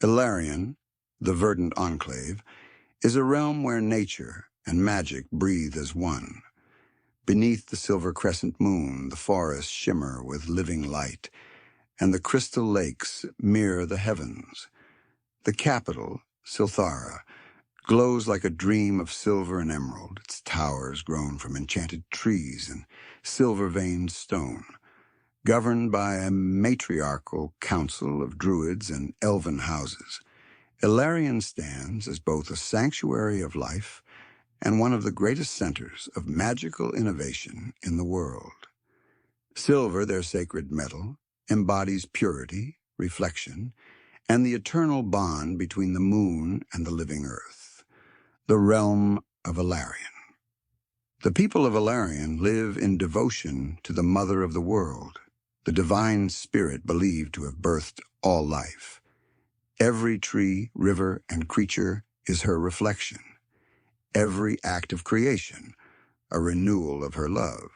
Elarion, the Verdant Enclave, is a realm where nature and magic breathe as one. Beneath the silver crescent moon, the forests shimmer with living light, and the crystal lakes mirror the heavens. The capital, Sylthara, glows like a dream of silver and emerald, its towers grown from enchanted trees and silver-veined stone. Governed by a matriarchal council of druids and elven houses, Elarion stands as both a sanctuary of life and one of the greatest centers of magical innovation in the world. Silver, their sacred metal, embodies purity, reflection, and the eternal bond between the moon and the living earth, the realm of Elarion. The people of Elarion live in devotion to the Mother of the World, the divine spirit believed to have birthed all life. Every tree, river, and creature is her reflection. Every act of creation, a renewal of her love.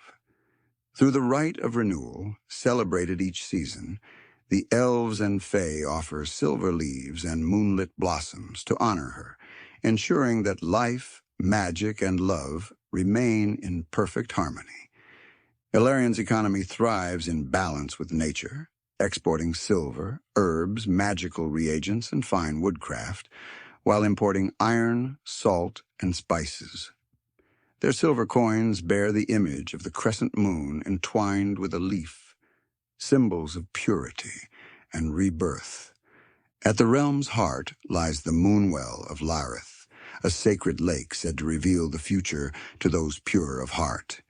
Through the rite of renewal, celebrated each season, the elves and fae offer silver leaves and moonlit blossoms to honor her, ensuring that life, magic, and love remain in perfect harmony. Elarion's economy thrives in balance with nature, exporting silver, herbs, magical reagents, and fine woodcraft, while importing iron, salt, and spices. Their silver coins bear the image of the crescent moon entwined with a leaf, symbols of purity and rebirth. At the realm's heart lies the Moonwell of Lareth, a sacred lake said to reveal the future to those pure of heart.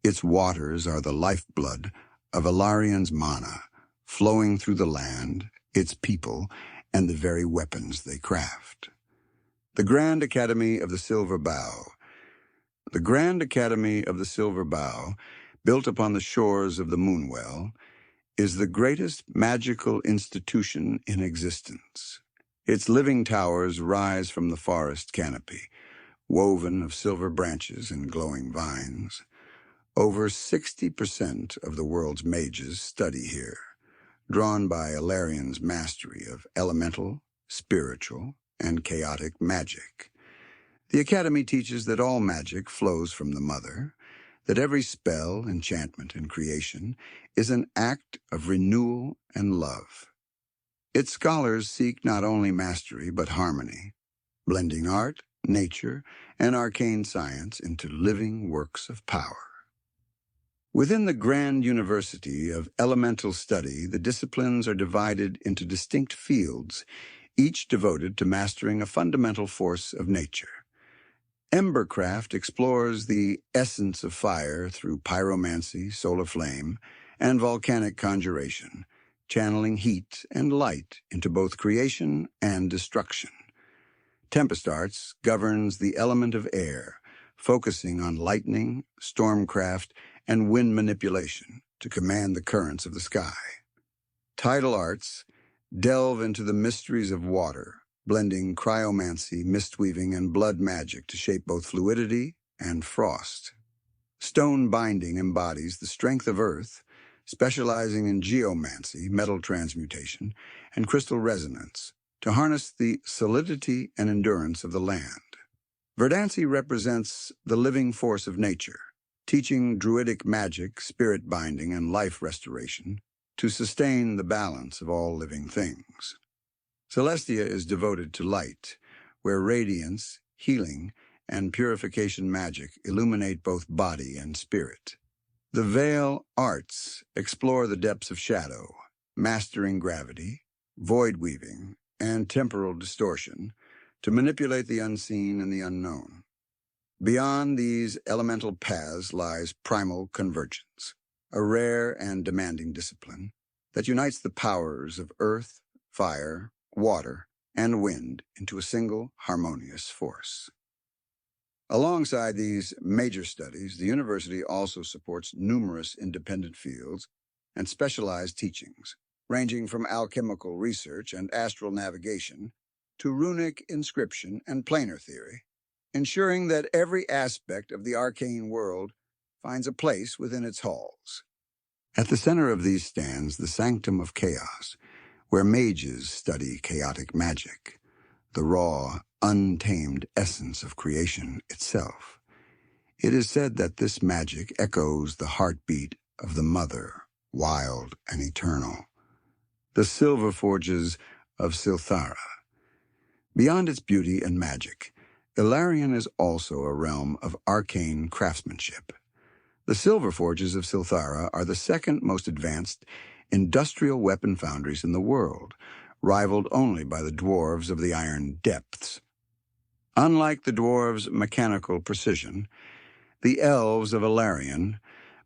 Its waters are the lifeblood of Elarion's mana, flowing through the land, its people, and the very weapons they craft. The Grand Academy of the Silver Bough. The Grand Academy of the Silver Bough, built upon the shores of the Moonwell, is the greatest magical institution in existence. Its living towers rise from the forest canopy, woven of silver branches and glowing vines. Over 60% of the world's mages study here, drawn by Elarion's mastery of elemental, spiritual, and chaotic magic. The Academy teaches that all magic flows from the Mother, that every spell, enchantment, and creation is an act of renewal and love. Its scholars seek not only mastery but harmony, blending art, nature, and arcane science into living works of power. Within the Grand University of Elemental Study, the disciplines are divided into distinct fields, each devoted to mastering a fundamental force of nature. Embercraft explores the essence of fire through pyromancy, solar flame, and volcanic conjuration, channeling heat and light into both creation and destruction. Tempest Arts governs the element of air, focusing on lightning, stormcraft, and wind manipulation to command the currents of the sky. Tidal Arts delve into the mysteries of water, blending cryomancy, mistweaving, and blood magic to shape both fluidity and frost. Stone Binding embodies the strength of earth, specializing in geomancy, metal transmutation, and crystal resonance to harness the solidity and endurance of the land. Verdancy represents the living force of nature, teaching druidic magic, spirit binding, and life restoration to sustain the balance of all living things. Celestia is devoted to light, where radiance, healing, and purification magic illuminate both body and spirit. The Veil Arts explore the depths of shadow, mastering gravity, void weaving, and temporal distortion to manipulate the unseen and the unknown. Beyond these elemental paths lies primal convergence, a rare and demanding discipline that unites the powers of earth, fire, water, and wind into a single harmonious force. Alongside these major studies, the university also supports numerous independent fields and specialized teachings, ranging from alchemical research and astral navigation to runic inscription and planar theory, ensuring that every aspect of the arcane world finds a place within its halls. At the center of these stands the Sanctum of Chaos, where mages study chaotic magic, the raw, untamed essence of creation itself. It is said that this magic echoes the heartbeat of the Mother, wild and eternal. The Silver Forges of Sylthara. Beyond its beauty and magic, Elarion is also a realm of arcane craftsmanship. The Silver Forges of Sylthara are the second most advanced industrial weapon foundries in the world, rivaled only by the dwarves of the Iron Depths. Unlike the dwarves' mechanical precision, the elves of Elarion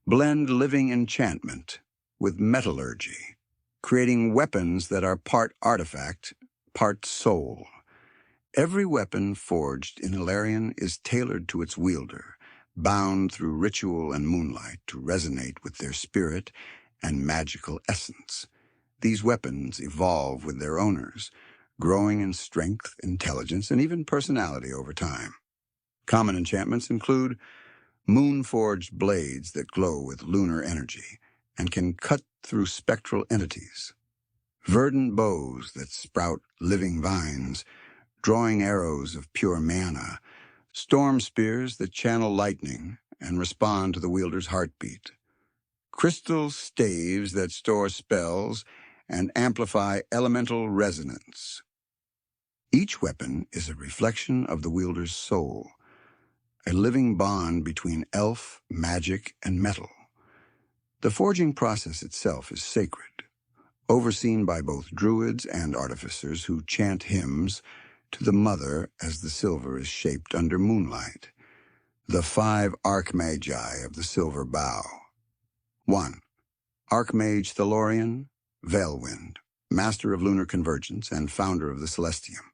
blend living enchantment with metallurgy, creating weapons that are part artifact, part soul. Every weapon forged in Elarion is tailored to its wielder, bound through ritual and moonlight to resonate with their spirit and magical essence. These weapons evolve with their owners, growing in strength, intelligence, and even personality over time. Common enchantments include moon-forged blades that glow with lunar energy and can cut through spectral entities, verdant bows that sprout living vines, drawing arrows of pure mana, storm spears that channel lightning and respond to the wielder's heartbeat, crystal staves that store spells and amplify elemental resonance. Each weapon is a reflection of the wielder's soul, a living bond between elf, magic, and metal. The forging process itself is sacred, overseen by both druids and artificers who chant hymns to the Mother as the silver is shaped under moonlight. The 5 archmagi of the silver bow. 1. Archmage Elarion, Veilwind, master of lunar convergence and founder of the Celestium.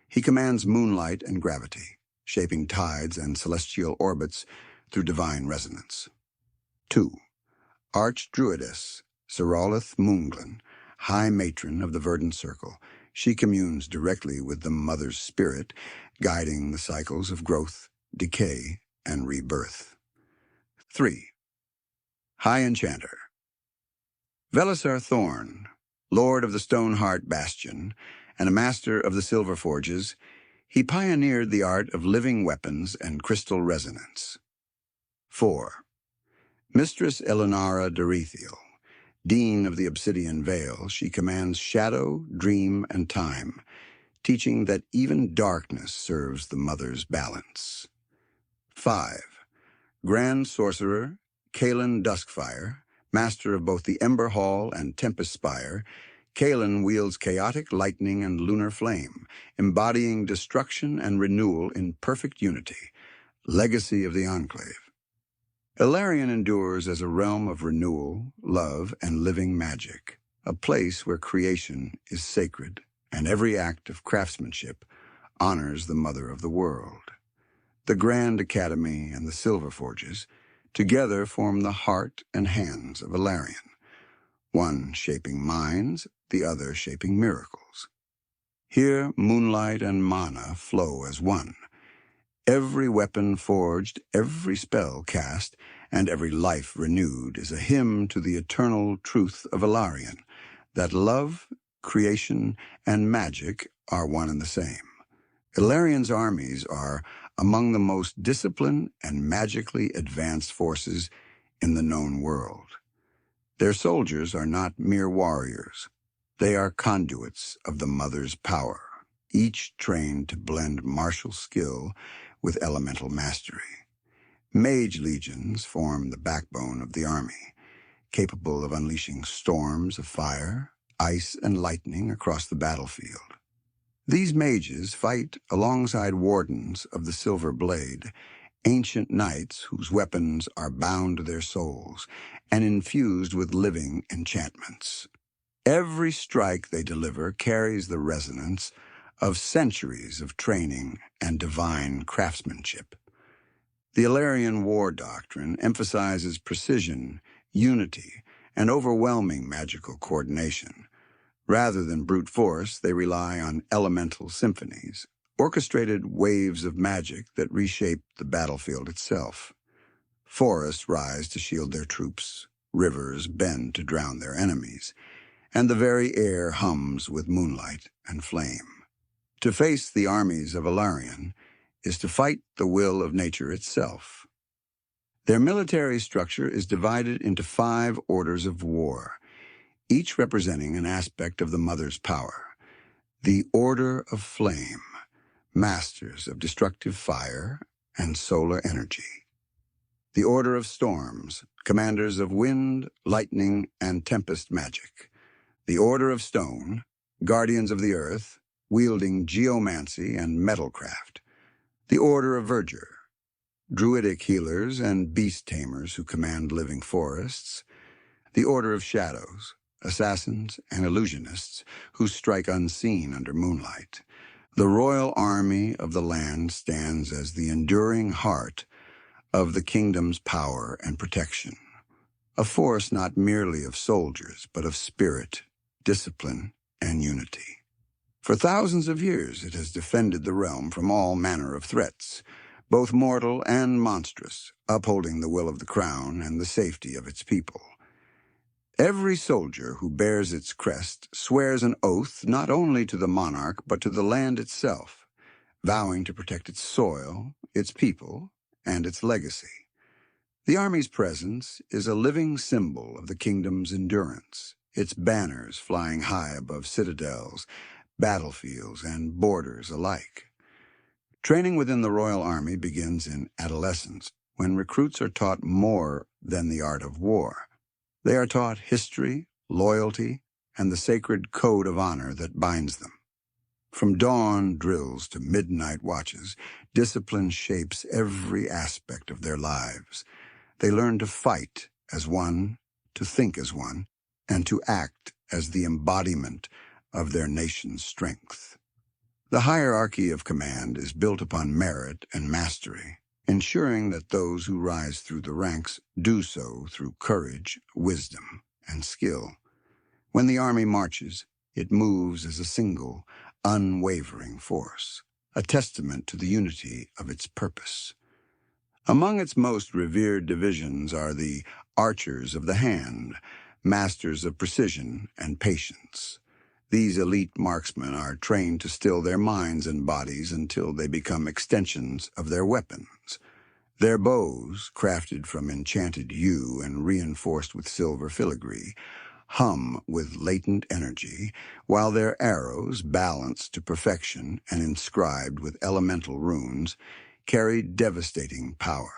He commands moonlight and gravity, shaping tides and celestial orbits through divine resonance. 2. Archdruidess Seralith Moonglin, High Matron of the Verdant Circle. She communes directly with the Mother's spirit, guiding the cycles of growth, decay, and rebirth. 3. High Enchanter Velisar Thorn, Lord of the Stoneheart Bastion, and a master of the Silver Forges, he pioneered the art of living weapons and crystal resonance. 4. Mistress Elenara Dorethiel, Dean of the Obsidian Vale, she commands shadow, dream, and time, teaching that even darkness serves the Mother's balance. 5. Grand Sorcerer Kaelin Duskfire, master of both the Ember Hall and Tempest Spire, Kaelin wields chaotic lightning and lunar flame, embodying destruction and renewal in perfect unity, legacy of the Enclave. Elarion endures as a realm of renewal, love, and living magic, a place where creation is sacred and every act of craftsmanship honors the Mother of the world. The Grand Academy and the Silver Forges together form the heart and hands of Elarion, one shaping minds, the other shaping miracles. Here, moonlight and mana flow as one. Every weapon forged, every spell cast, and every life renewed is a hymn to the eternal truth of Elarion, that love, creation, and magic are one and the same. Elarion's armies are among the most disciplined and magically advanced forces in the known world. Their soldiers are not mere warriors. They are conduits of the Mother's power, each trained to blend martial skill with elemental mastery. Mage legions form the backbone of the army, capable of unleashing storms of fire, ice, and lightning across the battlefield. These mages fight alongside wardens of the Silver Blade, ancient knights whose weapons are bound to their souls and infused with living enchantments. Every strike they deliver carries the resonance of centuries of training and divine craftsmanship. The Elarion war doctrine emphasizes precision, unity, and overwhelming magical coordination. Rather than brute force, they rely on elemental symphonies, orchestrated waves of magic that reshape the battlefield itself. Forests rise to shield their troops, rivers bend to drown their enemies, and the very air hums with moonlight and flame. To face the armies of Elarion is to fight the will of nature itself. Their military structure is divided into 5 orders of war, each representing an aspect of the Mother's power. The Order of Flame, masters of destructive fire and solar energy. The Order of Storms, commanders of wind, lightning, and tempest magic. The Order of Stone, guardians of the earth, wielding geomancy and metalcraft. The Order of Verdure, druidic healers and beast tamers who command living forests. The Order of Shadows, assassins and illusionists who strike unseen under moonlight. The royal army of the land stands as the enduring heart of the kingdom's power and protection, a force not merely of soldiers, but of spirit, discipline, and unity. For thousands of years it has defended the realm from all manner of threats, both mortal and monstrous, upholding the will of the crown and the safety of its people. Every soldier who bears its crest swears an oath not only to the monarch but to the land itself, vowing to protect its soil, its people, and its legacy. The army's presence is a living symbol of the kingdom's endurance, its banners flying high above citadels, battlefields, and borders alike. Training within the royal army begins in adolescence, when recruits are taught more than the art of war. They are taught history, loyalty, and the sacred code of honor that binds them. From dawn drills to midnight watches, discipline shapes every aspect of their lives. They learn to fight as one, to think as one, and to act as the embodiment of their nation's strength. The hierarchy of command is built upon merit and mastery, ensuring that those who rise through the ranks do so through courage, wisdom, and skill. When the army marches, it moves as a single, unwavering force, a testament to the unity of its purpose. Among its most revered divisions are the archers of the hand, masters of precision and patience. These elite marksmen are trained to still their minds and bodies until they become extensions of their weapons. Their bows, crafted from enchanted yew and reinforced with silver filigree, hum with latent energy, while their arrows, balanced to perfection and inscribed with elemental runes, carry devastating power.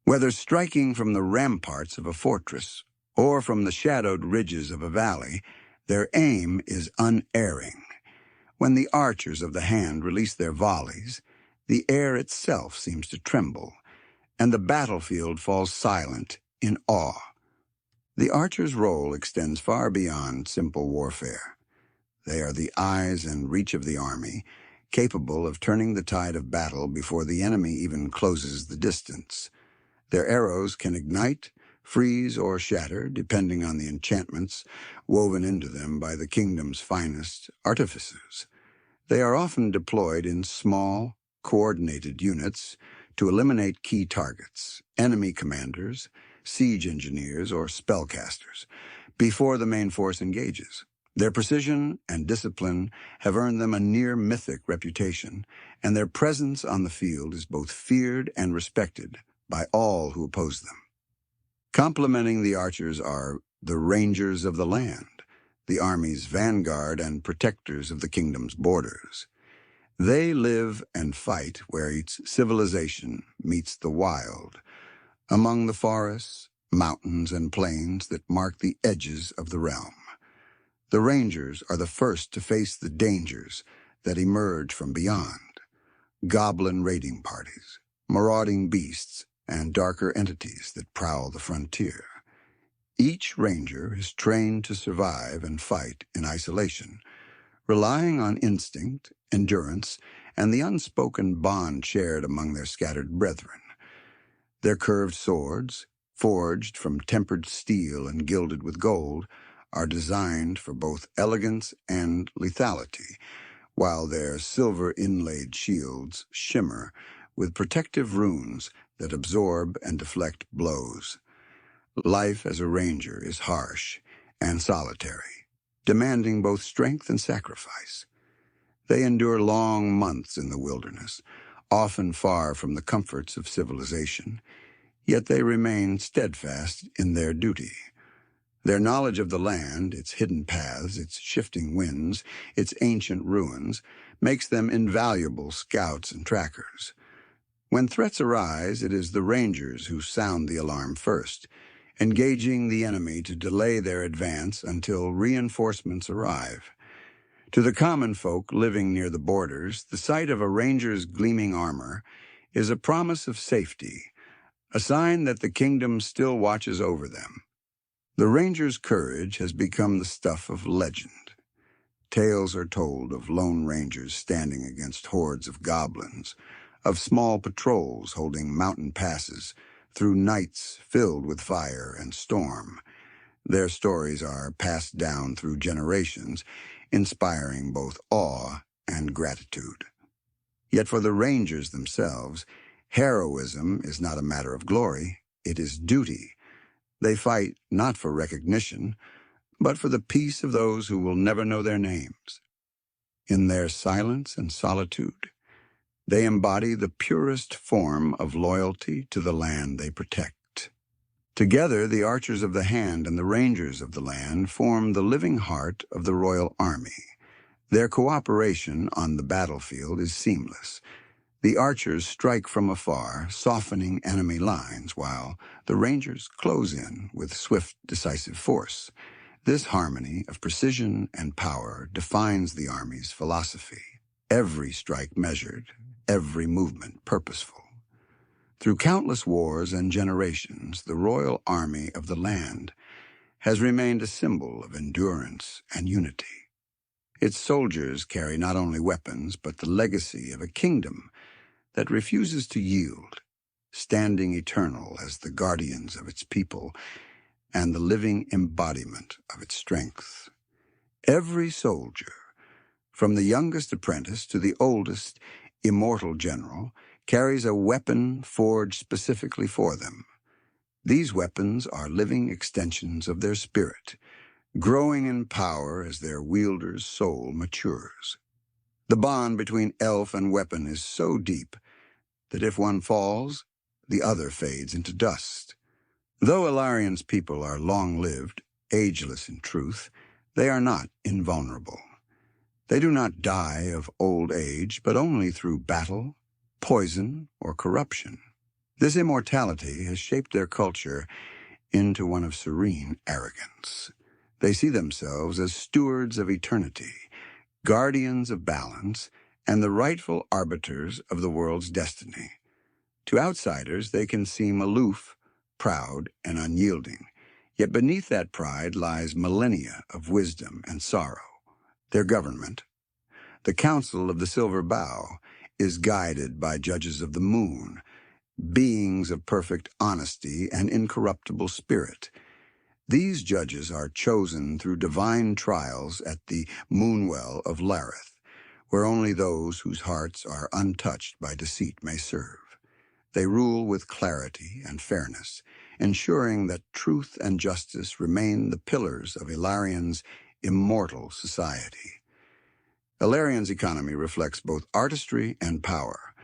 Whether striking from the ramparts of a fortress or from the shadowed ridges of a valley, their aim is unerring. When the archers of the hand release their volleys, the air itself seems to tremble, and the battlefield falls silent in awe. The archer's role extends far beyond simple warfare. They are the eyes and reach of the army, capable of turning the tide of battle before the enemy even closes the distance. Their arrows can ignite, freeze, or shatter, depending on the enchantments woven into them by the kingdom's finest artificers. They are often deployed in small, coordinated units to eliminate key targets, enemy commanders, siege engineers, or spellcasters, before the main force engages. Their precision and discipline have earned them a near-mythic reputation, and their presence on the field is both feared and respected by all who oppose them. Complementing the archers are the rangers of the land, the army's vanguard and protectors of the kingdom's borders. They live and fight where its civilization meets the wild, among the forests, mountains, and plains that mark the edges of the realm. The rangers are the first to face the dangers that emerge from beyond: goblin raiding parties, marauding beasts, and darker entities that prowl the frontier. Each ranger is trained to survive and fight in isolation, relying on instinct, endurance, and the unspoken bond shared among their scattered brethren. Their curved swords, forged from tempered steel and gilded with gold, are designed for both elegance and lethality, while their silver-inlaid shields shimmer with protective runes that absorb and deflect blows. Life as a ranger is harsh and solitary, demanding both strength and sacrifice. They endure long months in the wilderness, often far from the comforts of civilization, yet they remain steadfast in their duty. Their knowledge of the land, its hidden paths, its shifting winds, its ancient ruins, makes them invaluable scouts and trackers. When threats arise, it is the rangers who sound the alarm first, engaging the enemy to delay their advance until reinforcements arrive. To the common folk living near the borders, the sight of a ranger's gleaming armor is a promise of safety, a sign that the kingdom still watches over them. The ranger's courage has become the stuff of legend. Tales are told of lone rangers standing against hordes of goblins, of small patrols holding mountain passes through nights filled with fire and storm. Their stories are passed down through generations, inspiring both awe and gratitude. Yet for the rangers themselves, heroism is not a matter of glory, it is duty. They fight not for recognition, but for the peace of those who will never know their names. In their silence and solitude, they embody the purest form of loyalty to the land they protect. Together, the archers of the hand and the rangers of the land form the living heart of the royal army. Their cooperation on the battlefield is seamless. The archers strike from afar, softening enemy lines, while the rangers close in with swift, decisive force. This harmony of precision and power defines the army's philosophy. Every strike measured, every movement purposeful. Through countless wars and generations, the royal army of the land has remained a symbol of endurance and unity. Its soldiers carry not only weapons, but the legacy of a kingdom that refuses to yield, standing eternal as the guardians of its people and the living embodiment of its strength. Every soldier, from the youngest apprentice to the oldest immortal general, carries a weapon forged specifically for them. These weapons are living extensions of their spirit, growing in power as their wielder's soul matures. The bond between elf and weapon is so deep that if one falls, the other fades into dust. Though Elarion's people are long-lived, ageless in truth, they are not invulnerable. They do not die of old age, but only through battle, poison, or corruption. This immortality has shaped their culture into one of serene arrogance. They see themselves as stewards of eternity, guardians of balance, and the rightful arbiters of the world's destiny. To outsiders, they can seem aloof, proud, and unyielding, yet beneath that pride lies millennia of wisdom and sorrow. Their government, the Council of the Silver Bough, is guided by judges of the moon, beings of perfect honesty and incorruptible spirit. These judges are chosen through divine trials at the Moonwell of Lareth, where only those whose hearts are untouched by deceit may serve. They rule with clarity and fairness, ensuring that truth and justice remain the pillars of Elarion's immortal society. Elarion's economy reflects both artistry and power.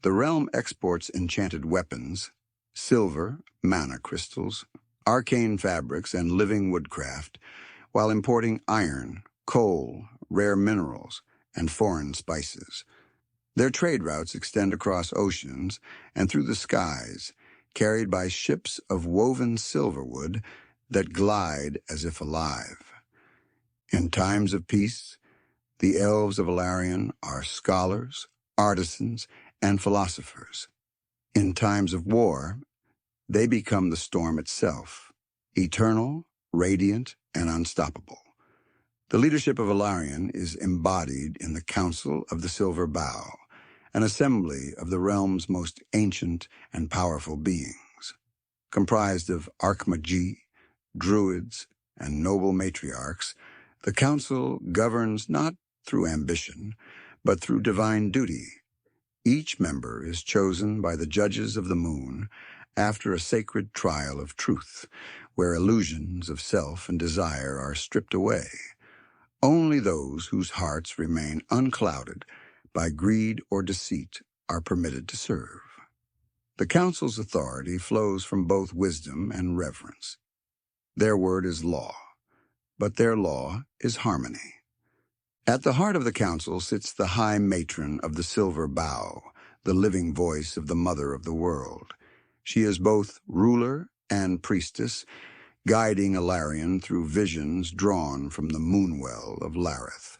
The realm exports enchanted weapons, silver, mana crystals, arcane fabrics, and living woodcraft, while importing iron, coal, rare minerals, and foreign spices. Their trade routes extend across oceans and through the skies, carried by ships of woven silverwood that glide as if alive. In times of peace, the elves of Elarion are scholars, artisans, and philosophers. In times of war, they become the storm itself, eternal, radiant, and unstoppable. The leadership of Elarion is embodied in the Council of the Silver Bough, an assembly of the realm's most ancient and powerful beings. Comprised of archmagi, druids, and noble matriarchs, the council governs not through ambition, but through divine duty. Each member is chosen by the judges of the moon after a sacred trial of truth, where illusions of self and desire are stripped away. Only those whose hearts remain unclouded by greed or deceit are permitted to serve. The council's authority flows from both wisdom and reverence. Their word is law, but their law is harmony. At the heart of the council sits the high matron of the Silver Bough, the living voice of the Mother of the World. She is both ruler and priestess, guiding Elarion through visions drawn from the Moonwell of Lareth.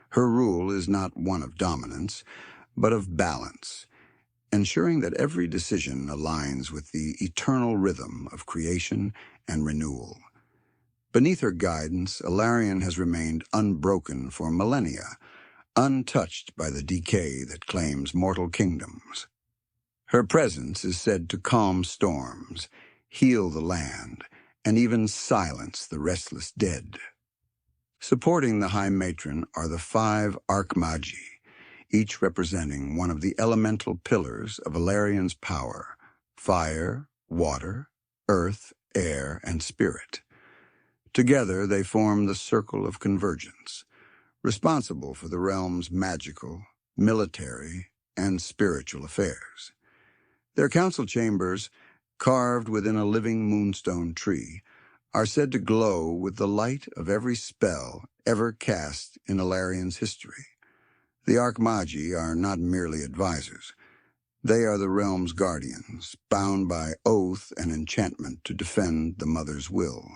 Her rule is not one of dominance, but of balance, ensuring that every decision aligns with the eternal rhythm of creation and renewal. Beneath her guidance, Elarion has remained unbroken for millennia, untouched by the decay that claims mortal kingdoms. Her presence is said to calm storms, heal the land, and even silence the restless dead. Supporting the High Matron are the 5 Archmagi, each representing one of the elemental pillars of Elarion's power: fire, water, earth, air, and spirit. Together they form the Circle of Convergence, responsible for the realm's magical, military, and spiritual affairs. Their council chambers, carved within a living moonstone tree, are said to glow with the light of every spell ever cast in Elarion's history. The Archmagi are not merely advisors. They are the realm's guardians, bound by oath and enchantment to defend the Mother's will.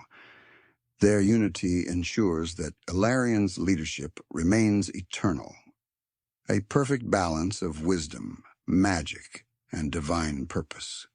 Their unity ensures that Elarion's leadership remains eternal, a perfect balance of wisdom, magic, and divine purpose.